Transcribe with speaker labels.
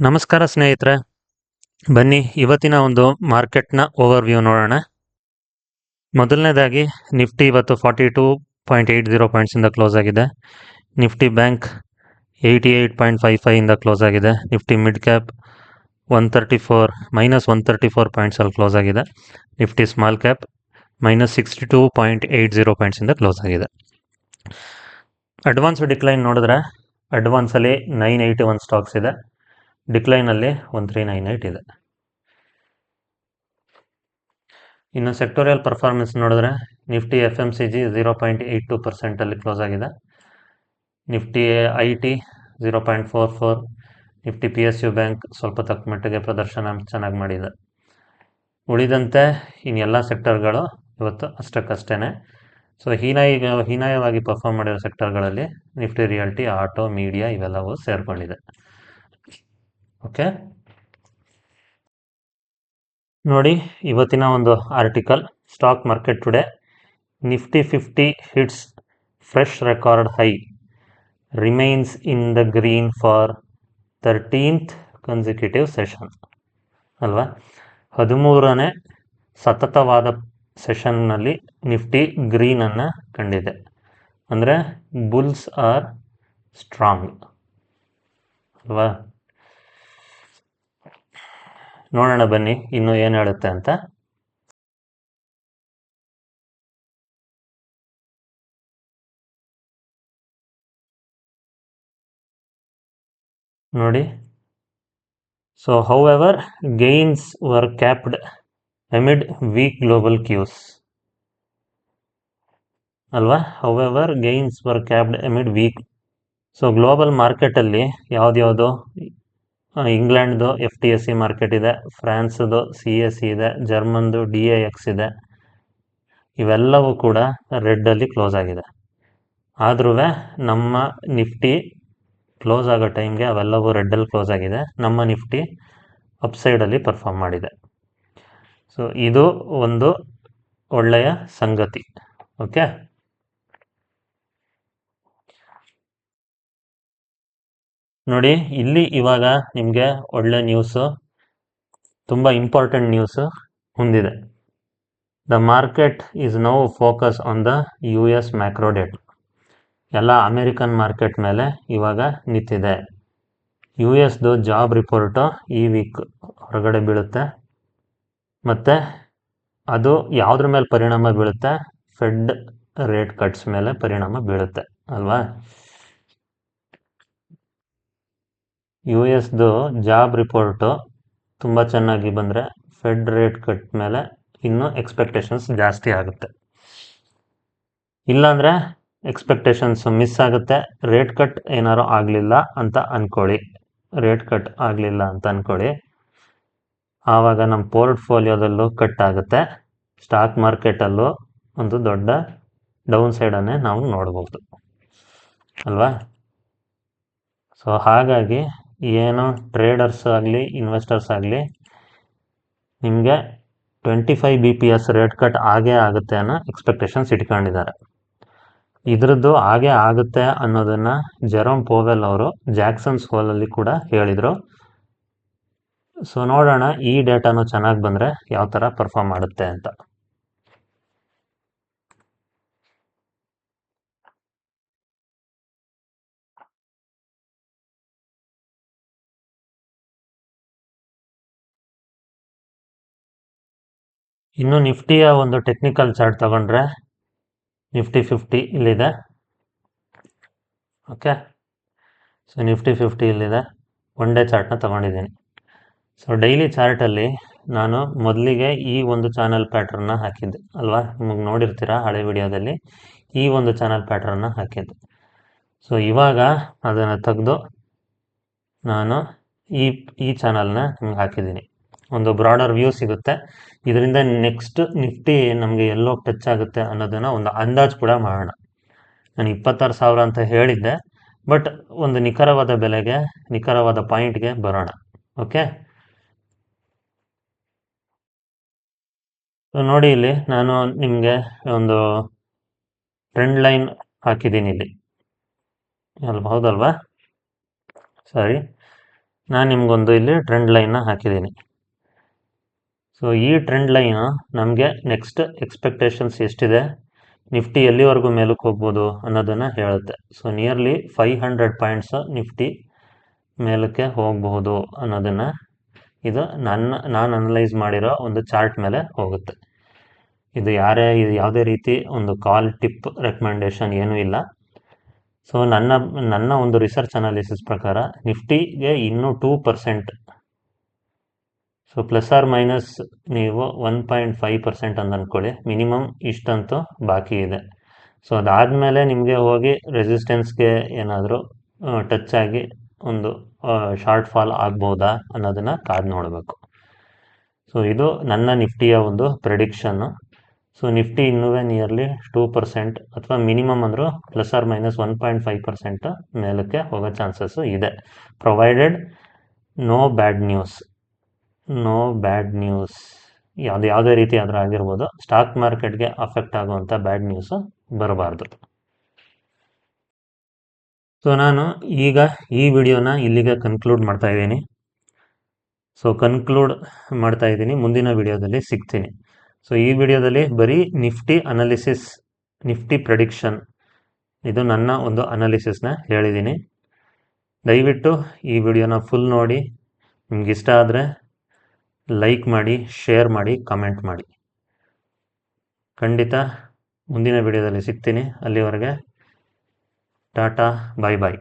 Speaker 1: ನಮಸ್ಕಾರ ಸ್ನೇಹಿತರೆ, ಬನ್ನಿ ಇವತ್ತಿನ ಒಂದು ಮಾರ್ಕೆಟ್ನ ಓವರ್ವ್ಯೂ ನೋಡೋಣ. ಮೊದಲನೇದಾಗಿ ನಿಫ್ಟಿ ಇವತ್ತು 42.80 ಪಾಯಿಂಟ್ಸಿಂದ ಕ್ಲೋಸ್ ಆಗಿದೆ. ನಿಫ್ಟಿ ಬ್ಯಾಂಕ್ 88.55 ಇಂದ ಕ್ಲೋಸ್ ಆಗಿದೆ. ನಿಫ್ಟಿ ಮಿಡ್ ಕ್ಯಾಪ್ -134 ಪಾಯಿಂಟ್ಸಲ್ಲಿ ಕ್ಲೋಸ್ ಆಗಿದೆ. ನಿಫ್ಟಿ ಸ್ಮಾಲ್ ಕ್ಯಾಪ್ -62.80 ಪಾಯಿಂಟ್ಸಿಂದ ಕ್ಲೋಸ್ ಆಗಿದೆ. ಅಡ್ವಾನ್ಸ್ ಡಿಕ್ಲೈನ್ ನೋಡಿದ್ರೆ ಅಡ್ವಾನ್ಸಲ್ಲಿ 981 ಸ್ಟಾಕ್ಸ್ ಇದೆ, ಡಿಕ್ಲೈನಲ್ಲಿ 1398 ಇದೆ. ಇನ್ನು ಸೆಕ್ಟೋರಿಯಲ್ ಪರ್ಫಾರ್ಮೆನ್ಸ್ ನೋಡಿದ್ರೆ ನಿಫ್ಟಿ FMCG 0.82% ಕ್ಲೋಸ್ ಆಗಿದೆ. Nifty IT 0.44, Nifty PSU bank ಸ್ವಲ್ಪ ತಕ್ಕ ಮಟ್ಟಿಗೆ ಪ್ರದರ್ಶನ ಚೆನ್ನಾಗಿ ಮಾಡಿದೆ. ಉಳಿದಂತೆ ಇನ್ನೆಲ್ಲ ಸೆಕ್ಟರ್ಗಳು ಇವತ್ತು ಅಷ್ಟಕ್ಕಷ್ಟೇ. ಸೊ ಹೀನಾಯವಾಗಿ ಪರ್ಫಾರ್ಮ್ ಮಾಡಿರೋ ಸೆಕ್ಟರ್ಗಳಲ್ಲಿ ನಿಫ್ಟಿ ರಿಯಾಲ್ಟಿ, ಆಟೋ, ಮೀಡಿಯಾ ಇವೆಲ್ಲವೂ ಸೇರ್ಕೊಂಡಿದೆ. ಓಕೆ, ನೋಡಿ ಇವತ್ತಿನ ಒಂದು article, stock market today. Nifty 50 hits fresh record high, remains in the green for 13th consecutive session. ಅಲ್ವಾ, 13ನೇ ಸತತವಾದ ಸೆಷನ್ನಲ್ಲಿ ನಿಫ್ಟಿ ಗ್ರೀನನ್ನು ಕಂಡಿದೆ. ಅಂದರೆ ಬುಲ್ಸ್ ಆರ್ ಸ್ಟ್ರಾಂಗ್ ಅಲ್ವಾ. ನೋಡೋಣ ಬನ್ನಿ ಇನ್ನು ಏನು ಹೇಳುತ್ತೆ ಅಂತ. ನೋಡಿ, so however gains var capped amid weak global cues. ಅಲ್ವಾ, however gains var capped amid weak. So global ಮಾರ್ಕೆಟಲ್ಲಿ ಯಾವುದ್ಯಾವುದೋ, ಇಂಗ್ಲೆಂಡ್ದು FTSE ಮಾರ್ಕೆಟ್ ಇದೆ, ಫ್ರಾನ್ಸ್ದು CSE ಇದೆ, ಜರ್ಮನ್ದು DAX ಇದೆ. ಇವೆಲ್ಲವೂ ಕೂಡ ರೆಡ್ಡಲ್ಲಿ ಕ್ಲೋಸ್ ಆಗಿದೆ. ಆದ್ರೂ ನಮ್ಮ ನಿಫ್ಟಿ ಕ್ಲೋಸ್ ಆಗೋ ಟೈಮ್ಗೆ ಅವೆಲ್ಲವೂ ರೆಡ್ಡಲ್ಲಿ ಕ್ಲೋಸ್ ಆಗಿದೆ. ನಮ್ಮ ನಿಫ್ಟಿ ಅಪ್ಸೈಡಲ್ಲಿ ಪರ್ಫಾರ್ಮ್ ಮಾಡಿದೆ. ಸೊ ಇದು ಒಂದು ಒಳ್ಳೆಯ ಸಂಗತಿ. ಓಕೆ, ನೋಡಿ ಇಲ್ಲಿ ಇವಾಗ ನಿಮಗೆ ಒಳ್ಳೆ ನ್ಯೂಸು, ತುಂಬ ಇಂಪಾರ್ಟೆಂಟ್ ನ್ಯೂಸು ಹೊಂದಿದೆ. The market is now focus on the US macro data. ಎಲ್ಲ ಅಮೇರಿಕನ್ ಮಾರ್ಕೆಟ್ ಮೇಲೆ ಇವಾಗ ನಿಂತಿದೆ. US ಜಾಬ್ ರಿಪೋರ್ಟು ಈ ವೀಕ್ ಹೊರಗಡೆ ಬೀಳುತ್ತೆ. ಮತ್ತು ಅದು ಯಾವುದ್ರ ಮೇಲೆ ಪರಿಣಾಮ ಬೀಳುತ್ತೆ? ಫೆಡ್ ರೇಟ್ ಕಟ್ಸ್ ಮೇಲೆ ಪರಿಣಾಮ ಬೀಳುತ್ತೆ ಅಲ್ವಾ. US ಜಾಬ್ ರಿಪೋರ್ಟು ತುಂಬ ಚೆನ್ನಾಗಿ ಬಂದರೆ ಫೆಡ್ ರೇಟ್ ಕಟ್ ಮೇಲೆ ಇನ್ನೂ ಎಕ್ಸ್ಪೆಕ್ಟೇಷನ್ಸ್ ಜಾಸ್ತಿ ಆಗುತ್ತೆ. ಇಲ್ಲಾಂದರೆ ಎಕ್ಸ್ಪೆಕ್ಟೇಷನ್ಸ್ ಮಿಸ್ ಆಗುತ್ತೆ. ರೇಟ್ ಕಟ್ ಏನಾರು ಆಗಲಿಲ್ಲ ಅಂತ ಅಂದ್ಕೊಳ್ಳಿ, ಆವಾಗ ನಮ್ಮ ಪೋರ್ಟ್ಫೋಲಿಯೋದಲ್ಲೂ ಕಟ್ ಆಗುತ್ತೆ. ಸ್ಟಾಕ್ ಮಾರ್ಕೆಟಲ್ಲೂ ಒಂದು ದೊಡ್ಡ ಡೌನ್ ಸೈಡನ್ನೇ ನಾವು ನೋಡ್ಬೋದು ಅಲ್ವಾ. ಸೊ ಹಾಗಾಗಿ ಏನು ಟ್ರೇಡರ್ಸ್ ಆಗಲಿ ಇನ್ವೆಸ್ಟರ್ಸ್ ಆಗಲಿ ನಿಮಗೆ 25 BPS ರೇಟ್ ಕಟ್ ಆಗೇ ಆಗುತ್ತೆ ಅನ್ನೋ ಎಕ್ಸ್ಪೆಕ್ಟೇಷನ್ಸ್ ಇಟ್ಕೊಂಡಿದ್ದಾರೆ. ಇದ್ರದ್ದು ಹಾಗೆ ಆಗುತ್ತೆ ಅನ್ನೋದನ್ನು ಜೆರೋಮ್ ಪೋವೆಲ್ ಅವರು ಜಾಕ್ಸನ್ಸ್ ಹೋಲಲ್ಲಿ ಕೂಡ ಹೇಳಿದರು. ಸೊ ನೋಡೋಣ ಈ ಡೇಟಾನು ಚೆನ್ನಾಗಿ ಬಂದರೆ ಯಾವ ಥರ ಪರ್ಫಾರ್ಮ್ ಮಾಡುತ್ತೆ ಅಂತ. ಇನ್ನು ನಿಫ್ಟಿಯ ಒಂದು ಟೆಕ್ನಿಕಲ್ ಚಾರ್ಟ್ ತಗೊಂಡ್ರೆ ನಿಫ್ಟಿ 50 ಇಲ್ಲಿದೆ. ಓಕೆ, ಸೊ ನಿಫ್ಟಿ 50 ಇಲ್ಲಿದೆ. ಒನ್ ಡೇ ಚಾರ್ಟ್ನ ತಗೊಂಡಿದ್ದೀನಿ. ಸೊ ಡೈಲಿ ಚಾರ್ಟಲ್ಲಿ ನಾನು ಮೊದಲಿಗೆ ಈ ಒಂದು ಚಾನಲ್ ಪ್ಯಾಟ್ರನ್ನ ಹಾಕಿದ್ದೆ ಅಲ್ವಾ, ನಿಮಗೆ ನೋಡಿರ್ತೀರ ಹಳೆ ವಿಡಿಯೋದಲ್ಲಿ ಈ ಒಂದು ಚಾನಲ್ ಪ್ಯಾಟ್ರನ್ನ ಹಾಕಿದ್ದೆ. ಸೊ ಇವಾಗ ಅದನ್ನು ತೆಗೆದು ನಾನು ಈ ಚಾನಲ್ನ ನಿಮ್ಗೆ ಹಾಕಿದ್ದೀನಿ. ಒಂದು ಬ್ರಾಡರ್ ವ್ಯೂ ಸಿಗುತ್ತೆ. ಇದರಿಂದ ನೆಕ್ಸ್ಟ್ ನಿಫ್ಟಿ ನಮಗೆ ಎಲ್ಲೋ ಟಚ್ ಆಗುತ್ತೆ ಅನ್ನೋದನ್ನು ಒಂದು ಅಂದಾಜು ಕೂಡ ಮಾಡೋಣ. ನಾನು 26,000 ಅಂತ ಹೇಳಿದ್ದೆ, ಬಟ್ ಒಂದು ನಿಖರವಾದ ಬೆಲೆಗೆ, ನಿಖರವಾದ ಪಾಯಿಂಟ್ಗೆ ಬರೋಣ. ಓಕೆ, ನೋಡಿ ಇಲ್ಲಿ ನಾನು ನಿಮಗೆ ಒಂದು ಟ್ರೆಂಡ್ ಲೈನ್ ಹಾಕಿದ್ದೀನಿ ಇಲ್ಲಿ ಹೌದಲ್ವಾ. ಸರಿ, ನಾನು ನಿಮಗೊಂದು ಇಲ್ಲಿ ಟ್ರೆಂಡ್ ಲೈನ್ನ ಹಾಕಿದ್ದೀನಿ. ಸೊ ಈ ಟ್ರೆಂಡ್ ಲೈನ್ ನಮಗೆ ನೆಕ್ಸ್ಟ್ ಎಕ್ಸ್ಪೆಕ್ಟೇಷನ್ಸ್ ಎಷ್ಟಿದೆ, ನಿಫ್ಟಿ ಎಲ್ಲಿವರೆಗೂ ಮೇಲಕ್ಕೆ ಹೋಗ್ಬೋದು ಅನ್ನೋದನ್ನು ಹೇಳುತ್ತೆ. ಸೊ ನಿಯರ್ಲಿ 500 ಪಾಯಿಂಟ್ಸ್ ನಿಫ್ಟಿ ಮೇಲಕ್ಕೆ ಹೋಗಬಹುದು ಅನ್ನೋದನ್ನು ಇದು ನಾನು ಅನಲೈಸ್ ಮಾಡಿರೋ ಒಂದು ಚಾರ್ಟ್ ಮೇಲೆ ಹೋಗುತ್ತೆ. ಇದು ಯಾವುದೇ ರೀತಿ ಒಂದು ಕಾಲ್ ಟಿಪ್ ರೆಕಮೆಂಡೇಶನ್ ಏನೂ ಇಲ್ಲ. ಸೊ ನನ್ನ ಒಂದು ರಿಸರ್ಚ್ ಅನಾಲಿಸಿಸ್ ಪ್ರಕಾರ ನಿಫ್ಟಿಗೆ ಇನ್ನೂ 2%, ಸೊ ಪ್ಲಸ್ ಆರ್ ಮೈನಸ್ ನೀವು 1.5% ಅಂತ ಅಂದ್ಕೊಳ್ಳಿ, ಮಿನಿಮಮ್ ಇಷ್ಟಂತೂ ಬಾಕಿ ಇದೆ. ಸೊ ಅದಾದಮೇಲೆ ನಿಮಗೆ ಹೋಗಿ ರೆಸಿಸ್ಟೆನ್ಸ್ಗೆ ಏನಾದರೂ ಟಚ್ ಆಗಿ ಒಂದು ಶಾರ್ಟ್ ಫಾಲ್ ಆಗ್ಬೋದಾ ಅನ್ನೋದನ್ನು ಕಾದು ನೋಡಬೇಕು. ಸೊ ಇದು ನನ್ನ ನಿಫ್ಟಿಯ ಒಂದು ಪ್ರೆಡಿಕ್ಷನ್ನು. ಸೊ ನಿಫ್ಟಿ ಇನ್ನೂ ನಿಯರ್ಲಿ 2% ಅಥವಾ ಮಿನಿಮಮ್ ಅಂದರೂ ಪ್ಲಸ್ ಆರ್ ಮೈನಸ್ 1.5% ಮೇಲಕ್ಕೆ ಹೋಗೋ ಚಾನ್ಸಸ್ಸು ಇದೆ, ಪ್ರೊವೈಡೆಡ್ ನೋ ಬ್ಯಾಡ್ ನ್ಯೂಸ್ ಯಾವುದೇ ರೀತಿ ಆದರೂ ಆಗಿರ್ಬೋದು, ಸ್ಟಾಕ್ ಮಾರ್ಕೆಟ್ಗೆ ಅಫೆಕ್ಟ್ ಆಗುವಂಥ ಬ್ಯಾಡ್ ನ್ಯೂಸು ಬರಬಾರ್ದು. ಸೊ ನಾನು ಈಗ ಈ ವಿಡಿಯೋನ ಇಲ್ಲಿಗೆ ಕನ್ಕ್ಲೂಡ್ ಮಾಡ್ತಾ ಇದ್ದೀನಿ. ಮುಂದಿನ ವಿಡಿಯೋದಲ್ಲಿ ಸಿಗ್ತೀನಿ. ಸೊ ಈ ವಿಡಿಯೋದಲ್ಲಿ ಬರೀ ನಿಫ್ಟಿ ಅನಾಲಿಸಿಸ್, ನಿಫ್ಟಿ ಪ್ರೆಡಿಕ್ಷನ್, ಇದು ನನ್ನ ಒಂದು ಅನಾಲಿಸಿಸ್ನ ಹೇಳಿದ್ದೀನಿ. ದಯವಿಟ್ಟು ಈ ವಿಡಿಯೋನ ಫುಲ್ ನೋಡಿ. ನಿಮ್ಗೆ ಇಷ್ಟ ಆದರೆ ಲೈಕ್ ಮಾಡಿ, ಶೇರ್ ಮಾಡಿ, ಕಮೆಂಟ್ ಮಾಡಿ. ಖಂಡಿತ ಮುಂದಿನ ವಿಡಿಯೋದಲ್ಲಿ ಸಿಗ್ತೀನಿ. ಅಲ್ಲಿವರೆಗೆ ಟಾಟಾ, ಬಾಯ್ ಬಾಯ್.